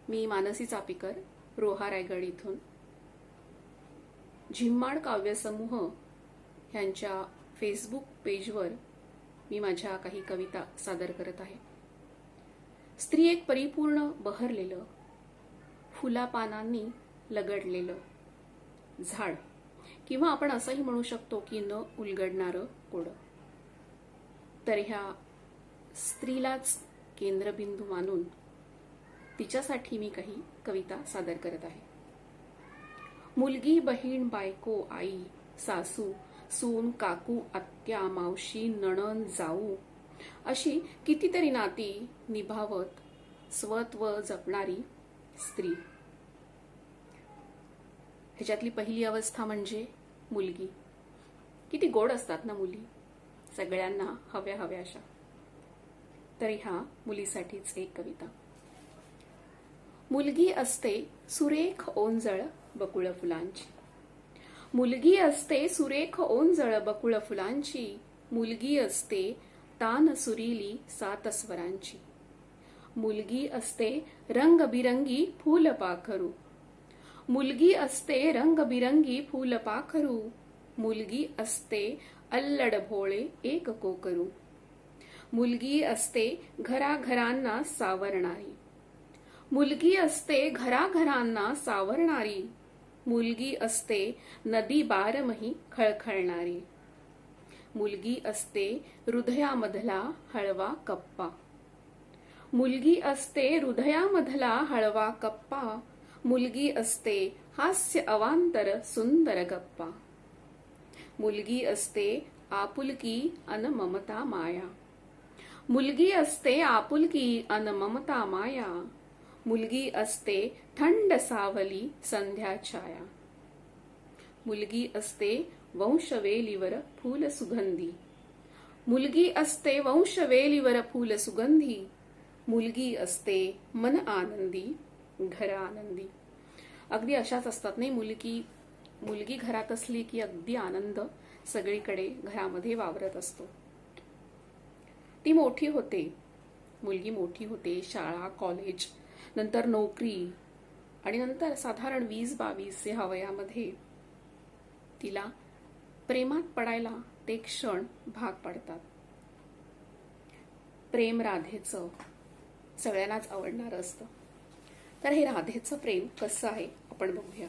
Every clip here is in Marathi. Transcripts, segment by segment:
मी मानसी चापेकर, रोहा रायगड इथून झिम्माड काव्यसमूह ह्यांच्या फेसबुक पेजवर मी माझ्या काही कविता सादर करत आहे. स्त्री एक परिपूर्ण बहरलेलं, फुलापानांनी लगडलेलं झाड, किंवा आपण असंही म्हणू शकतो की न उलगडणारं कोडं. तर ह्या स्त्रीलाच केंद्रबिंदू मानून तिच्यासाठी मी काही कविता सादर करत आहे. मुलगी, बहीण, बायको, आई, सासू, सून, काकू, आत्या, मावशी, नणंद, जाऊ अशी कितीतरी नाती निभावत स्वत्व जपणारी स्त्री. ह्याच्यातली पहिली अवस्था म्हणजे मुलगी. किती गोड असतात ना मुली, सगळ्यांना हव्या हव्या अशा. तर ह्या मुलीसाठीच एक कविता. मुलगी असते सुरेख ओंजळ बकुळ फुलांची. मुलगी असते सुरेख ओंजळ बकुळ फुलांची. मुलगी असते तान सुरीली सात स्वरांची. मुलगी असते रंगबिरंगी फूल पाखरू. मुलगी असते रंगबिरंगी फूल पाखरू. मुलगी असते अल्लड भोळे एक कोकरू. मुलगी असते घराघरांना सावरणारी. मुलगी असते घराघरांना सावरणारी. मुलगी असते नदी बारमही खळखळणारी. मुलगी असते हृदयामधला हळवा कप्पा. मुलगी असते हृदयामधला हळवा कप्पा. मुलगी असते हास्य अवांतर सुंदर गप्पा. मुलगी असते आपुलकी अन ममता माया. मुलगी असते आपुलकी अन ममता माया. मुलगी असते थंड सावली संध्या छाया. मुलगी असते वंशवेलीवर फूल सुगंधी. मुलगी असते वंशवेलीवर फूल सुगंधी. मुलगी असते मन आनंदी घर आनंदी. अगदी अशाच असतात नाही मुलगी घरात असली की अगदी आनंद सगळीकडे घरामध्ये वावरत असतो. ती मोठी होते, मुलगी मोठी होते. शाळा, कॉलेज, नंतर नोकरी आणि नंतर साधारण 20-22 या वयामध्ये तिला प्रेमात पडायला ते क्षण भाग पडतात. प्रेम राधेचं सगळ्यांनाच आवडणारं असतं. तर हे राधेचं प्रेम कसं आहे आपण बघूया.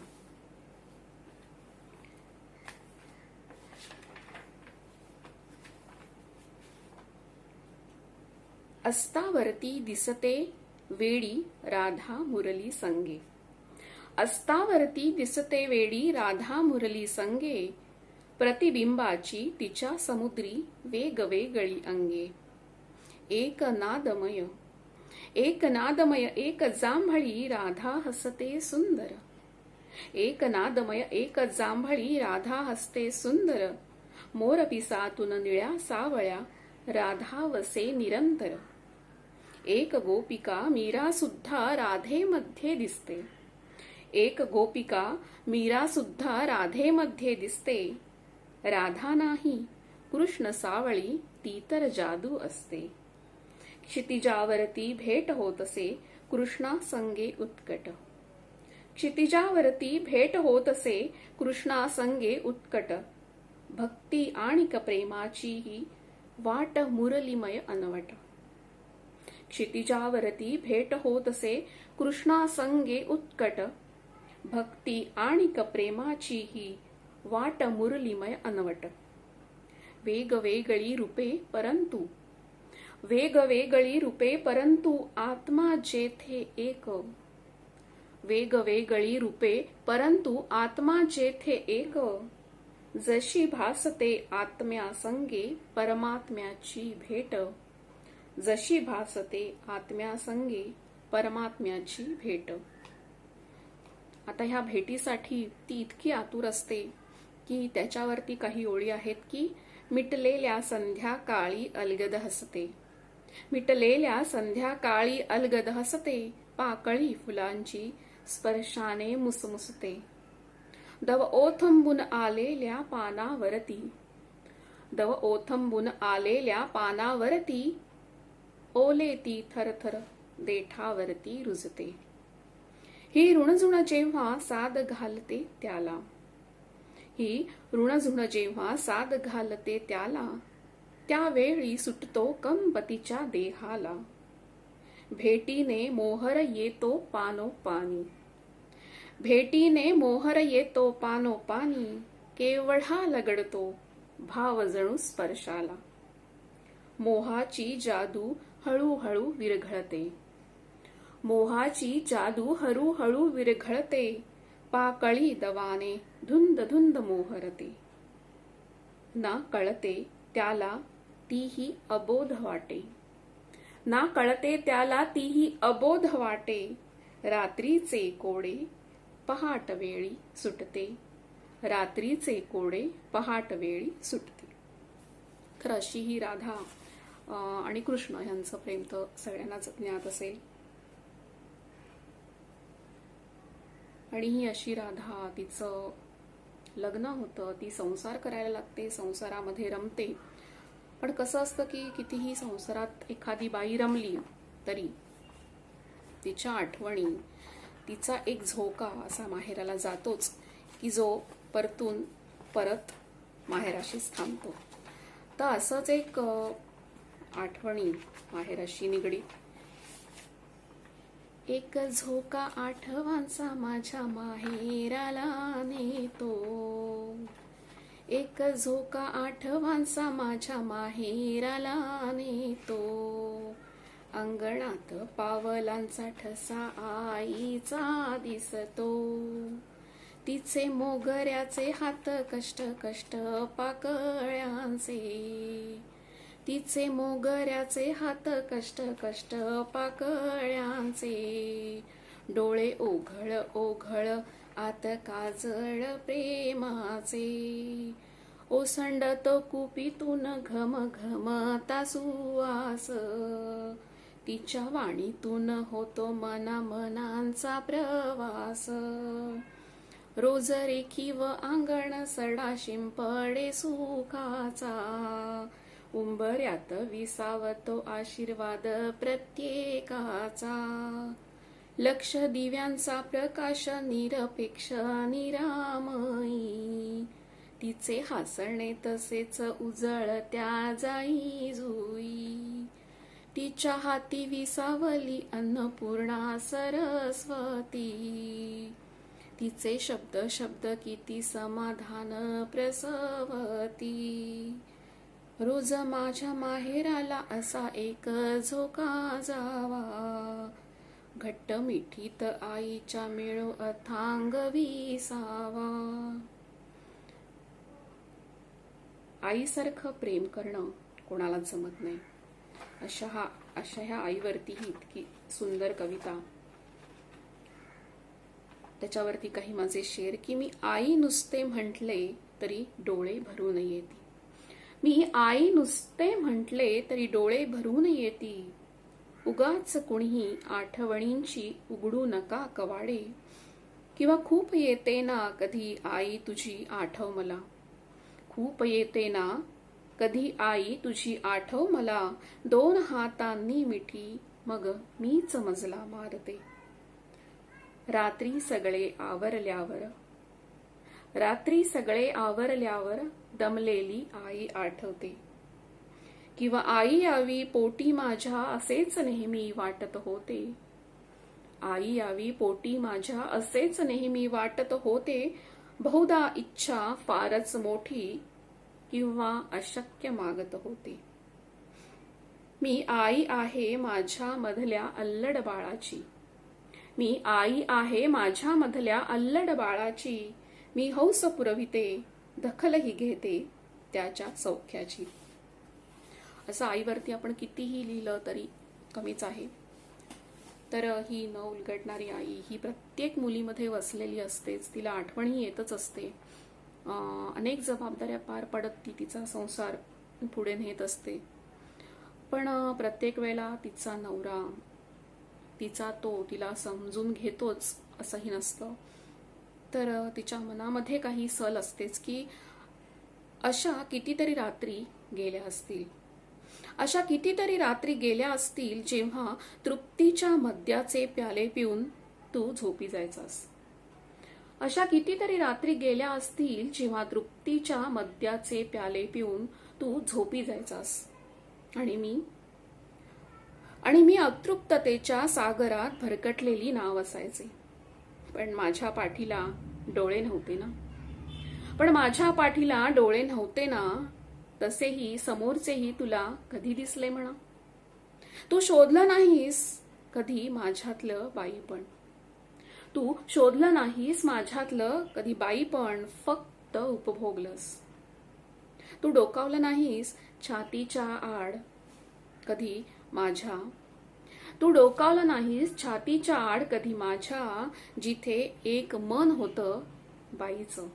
अस्तावरती दिसते वेडी राधा मुरली संगे. अस्तावरती दिसते वेडी राधा मुरली संगे. प्रतिबिंबाची तिच्या समुद्री वेगवेगळी अंगे. एक नादमय एक जांभळी राधा हसते सुंदर. एक नादमय एक जांभळी राधा हसते सुंदर. मोरपिसातून निळ्या सावळ्या राधा वसे निरंतर. एक गोपिका मीरा सुद्धा राधेमध्ये दिसते. एक गोपिका मीरा सुद्धा राधेमध्ये दिसते. राधा नाही कृष्ण सावळी ती तर जादू असते. क्षितिजावरती भेट होत असे कृष्णा संगे उत्कट. क्षितिजावरती भेट होत असे कृष्णा संगे उत्कट. भक्ती आणि प्रेमाची ही वाट मुरलीमय अनवट. क्षितिजावरती भेट होत असे कृष्णा संगे उत्कट. भक्ती आणि प्रेमाची ही वाट मुरलीमय अनवट. वेगवेगळी रूपे परंतु आत्मा जेथे एक. वेगवेगळी रूपे परंतु आत्मा जेथे एक. जशी भासते आत्म्या संगे परमात्म्याची भेट. जशी भासते आत्म्या संगे परमात्म्याची भेट. आता ह्या भेटीसाठी ती इतकी आतुर असते की त्याच्यावरती काही ओळी आहेत की मिटलेल्या संध्याकाळी अलगद हसते. मिटलेल्या संध्याकाळी अलगद हसते. पाकळी फुलांची स्पर्शाने मुसमुसते. दव ओथंबून आलेल्या पानावरती. दव ओथंबून आलेल्या पानावरती. ओले ती थरथर देठावरती रुजते. ही ऋणझुण जेव्हा साद घालते त्याला, ही ऋणझुण जेव्हा साद घालते त्याला, त्यावेळी सुटतो कंपतीच्या देहाला. भेटीने मोहर येतो पानोपानी, भेटीने मोहर येतो पानोपानी, केवढा लगडतो भाव जणू स्पर्शाला. मोहाची जादू हळूहळू विरघळते, मोहाची जादू हळूहळू विरघळते, पाकळी दवाने धुंद धुंद मोहरते. ना कळते त्याला तीही अबोध वाटे, ना कळते त्याला तीही अबोध वाटे, रात्रीचे कोडे पहाट वेळी सुटते, रात्रीचे कोडे पहाट वेळी सुटते. तर अशी ही राधा आणि कृष्ण यांचं प्रेम तर सगळ्यांनाच ज्ञात असेल. आणि ही अशी राधा, तिचं लग्न होतं, ती संसार करायला लागते, संसारामध्ये रमते. पण कसं असतं की कितीही संसारात एखादी बाई रमली तरी तिच्या आठवणी, तिचा एक झोका असा माहेराला जातोच की जो परतून परत माहेराशीच थांबतो. तर असंच एक आठवणी माहेराशी निगडीत. एक झोका आठवांचा माझ्या माहेराला नेतो, एक झोका आठवांचा माझ्या माहेराला नेतो, अंगणात पावलांचा ठसा आईचा दिसतो, तिचे मोगऱ्याचे हात कष्ट कष्ट पाकळ्यांचे, तिचे मोगऱ्याचे हात कष्ट कष्ट पाकळ्यांचे, डोळे ओघळ ओघळ आत काजळ प्रेमाचे, ओसंडतो कुपीतून घम घमता सुवास, तिच्या वाणीतून होतो मना मनांचा प्रवास, रोज रेखी व अंगण सडा शिंपडे सुखाचा, उंबऱ्यात विसावतो आशीर्वाद प्रत्येकाचा, लक्ष दिव्यांचा प्रकाश निरपेक्ष निरामयी, तिचे हसणे तसेच उजळत्या जाई जुई, तिच्या हाती विसावली अन्नपूर्णा सरस्वती, तिचे शब्द शब्द किती समाधान प्रसवती, रोज माझ्या माहेराला असा एक झोका जावा, घट्ट मिठीत आईच्या मिळो अथांग विसावा. आईसारखं प्रेम करणं कोणालाच जमत नाही. अशा ह्या आईवरती ही इतकी सुंदर कविता. त्याच्यावरती काही माझे शेर की मी आई नुसते म्हटले तरी डोळे भरून येती, मी आई नुसते म्हटले तरी डोळे भरून येती, उगाच कुणीही आठवणींची उघडू नका कवाडे, किंवा खूप येते ना कधी आई तुझी आठव मला, खूप येते ना कधी आई तुझी आठव मला, दोन हातांनी मिठी मग मीच मजला मारते, रात्री सगळे आवरल्यावर, रात्री सगळे आवरल्यावर दमलेली आई आठवते, किंवा आई यावी पोटी माझ्या असेच नेहमी वाटत होते, आई यावी पोटी माझ्या असेच नेहमी वाटत होते, बहुधा इच्छा फारच मोठी किंवा अशक्य मागत होते. मी आई आहे माझ्या मधल्या अल्लड बाळाची, मी आई आहे माझ्या मधल्या अल्लड बाळाची, मी हौस पुरविते दखलही घेते त्याच्या सौख्याची. असं आईवरती आपण कितीही लिहिलं तरी कमीच आहे. तर ही न उलगडणारी आई ही प्रत्येक मुलीमध्ये वसलेली असतेच, तिला आठवणही येतच असते. अनेक जबाबदाऱ्या पार पडत ती तिचा संसार पुढे नेत असते. पण प्रत्येक वेळेला तिचा नवरा, तिचा तो तिला समजून घेतोच असंही नसतं. तर तिच्या मनामध्ये काही सल असतेच की अशा कितीतरी रात्री गेल्या असतील, अशा कितीतरी रात्री गेल्या असतील जेव्हा तृप्तीच्या मद्याचे प्याले पिऊन तू झोपी जायचास. अशा कितीतरी रात्री गेल्या असतील जेव्हा तृप्तीच्या मद्याचे प्याले पिऊन तू झोपी जायचास. आणि मी अतृप्ततेच्या सागरात भरकटलेली नाव असायचे. पण माझ्या पाठीला डोळे नव्हते ना. तसेही समोरचेही तुला कधी दिसले म्हणा. तू शोधलं नाहीस कधी माझ्यातलं बाईपण, फक्त उपभोगलंस. तू डोकावलं नाहीस छातीच्या आड कधी माझ्या, जिथे एक मन होतं बाईचं.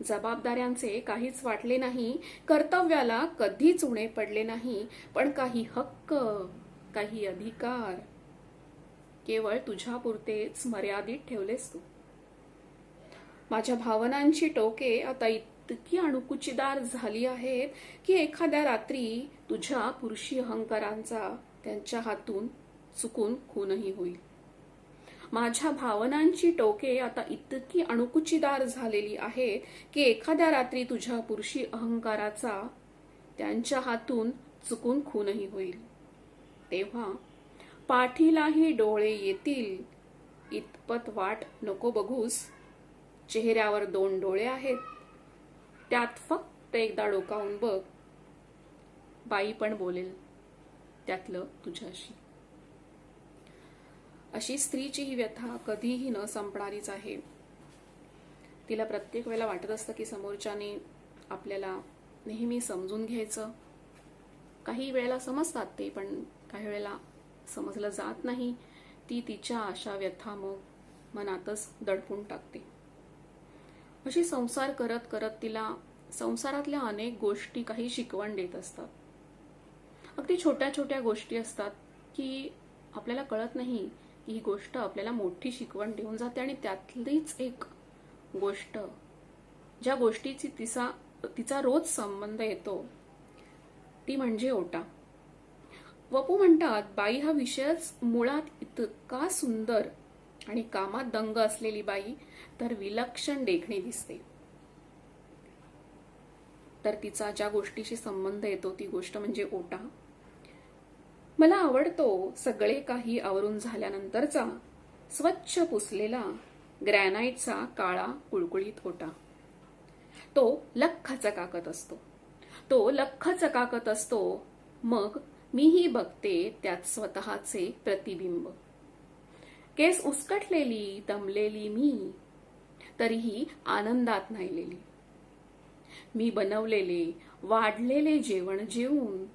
जबाबदाऱ्यांचे काहीच वाटले नाही, कर्तव्याला कधीच उणे पडले नाही, पण काही हक्क, काही अधिकार केवळ तुझ्यापुरतेच मर्यादित ठेवलेस तू. माझ्या भावनांची टोके आता इतकी अणकुचीदार झाली आहेत की एखाद्या रात्री तुझ्या पुरुषी अहंकारांचा त्यांच्या हातून चुकून खूनही होईल. माझ्या भावनांची टोके आता इतकी अणकुचीदार झालेली आहेत की एखाद्या रात्री तुझ्या पुरुषी अहंकाराचा त्यांच्या हातून चुकून खूनही होईल. तेव्हा पाठीलाही डोळे येतील इतपत वाट नको बघूस. चेहऱ्यावर 2 डोळे आहेत, त्यात फक्त एकदा डोकावून बघ. बाई पण बोलेल त्यातलं तुझ्याशी. अशी स्त्रीची ही व्यथा कधीही न संपणारीच आहे. तिला प्रत्येक वेळेला वाटत असतं की समोरच्याने आपल्याला नेहमी समजून घ्यायचं. काही वेळेला समजतात ते, पण काही वेळेला समजलं जात नाही. ती तिच्या अशा व्यथा मग मनातच दडपून टाकते. अशी संसार करत करत तिला संसारातल्या अनेक गोष्टी काही शिकवण देत असतात. अगदी छोट्या छोट्या गोष्टी असतात की आपल्याला कळत नाही की ही गोष्ट आपल्याला मोठी शिकवण देऊन जाते. आणि त्यातलीच एक गोष्ट, ज्या गोष्टीची तिचा रोज संबंध येतो, ती म्हणजे ओटा. वपू म्हणतात, बाई हा विषयच मुळात इतका सुंदर आणि कामात दंग असलेली बाई तर विलक्षण देखणी दिसते. तर तिचा ज्या गोष्टीशी संबंध येतो ती गोष्ट म्हणजे ओटा. मला आवडतो सगळे काही आवरून झाल्यानंतरचा स्वच्छ पुसलेला ग्रॅनाइटचा काळा कुळकुळीत ओटा. तो लख्ख चकाकत असतो. मग मीही बघते त्यात स्वतःचे प्रतिबिंब. केस उस्कटलेली, दमलेली मी, तरीही आनंदात न्हायलेली. मी बनवलेले, वाढलेले जेवण जेवून,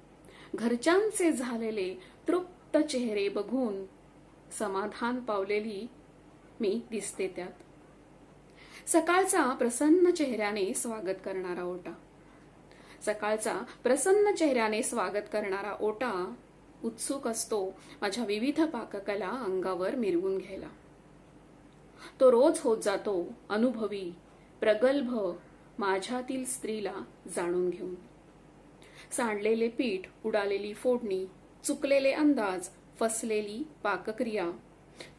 घरच्यांचे झालेले तृप्त चेहरे बघून समाधान पावलेली मी दिसते त्यात. सकाळचा प्रसन्न चेहऱ्याने स्वागत करणारा ओटा उत्सुक असतो माझ्या विविध पाककला अंगावर मिरवून घ्यायला. तो रोज होत जातो अनुभवी, प्रगल्भ माझ्यातील स्त्रीला जाणून घेऊन. सांडलेले पीठ, उडालेली फोडणी, चुकलेले अंदाज, फसलेली पाकक्रिया,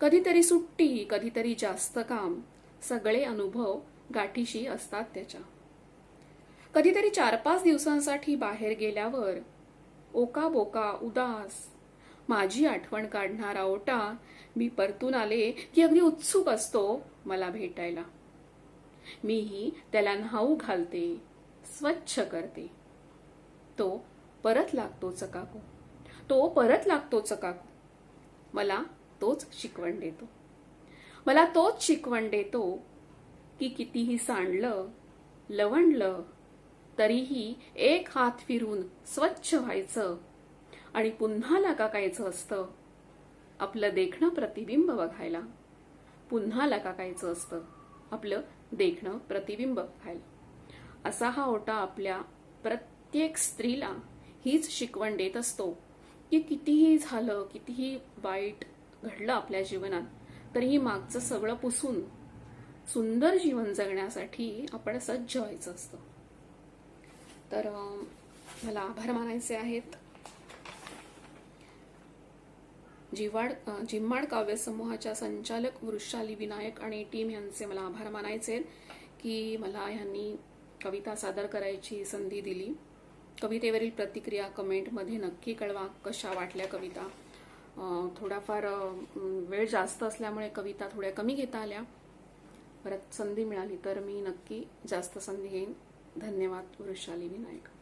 कधीतरी सुट्टी, कधीतरी जास्त काम, सगळे अनुभव गाठीशी असतात त्याच्या. कधीतरी 4-5 दिवसांसाठी बाहेर गेल्यावर ओकाबोका उदास माझी आठवण काढणारा ओटा मी परतून आले की अगदी उत्सुक असतो मला भेटायला. मीही त्याला न्हाऊ घालते, स्वच्छ करते. तो परत लागतो चकाकू. मला तोच शिकवण देतो की कितीही सांडलं, लवंडलं तरीही एक हात फिरून स्वच्छ व्हायचं आणि पुन्हा लागायचं असतं आपलं देखणं प्रतिबिंब बघायला. असा हा ओटा आपल्या प्रत्येक स्त्रीला हीच शिकवण देत असतो की कितीही झालं, कितीही वाईट घडलं आपल्या जीवनात, तरीही मागचं सगळं पुसून सुंदर जीवन जगण्यासाठी आपण सज्ज व्हायचं असतं. तर मला आभार मानायचे आहेत जिम्माड काव्य समूहाच्या संचालक वृषाली विनायक आणि टीम यांचे मला आभार मानायचे आहेत की मला ह्यांनी कविता सादर करायची संधी दिली. कवितेवरील प्रतिक्रिया कमेंटमध्ये नक्की कळवा. कशा वाटल्या कविता. थोडाफार वेळ जास्त असल्यामुळे कविता थोड्या कमी घेता आल्या. परत संधी मिळाली तर मी नक्की जास्त संधी घेईन. धन्यवाद. वृषाली विनायक.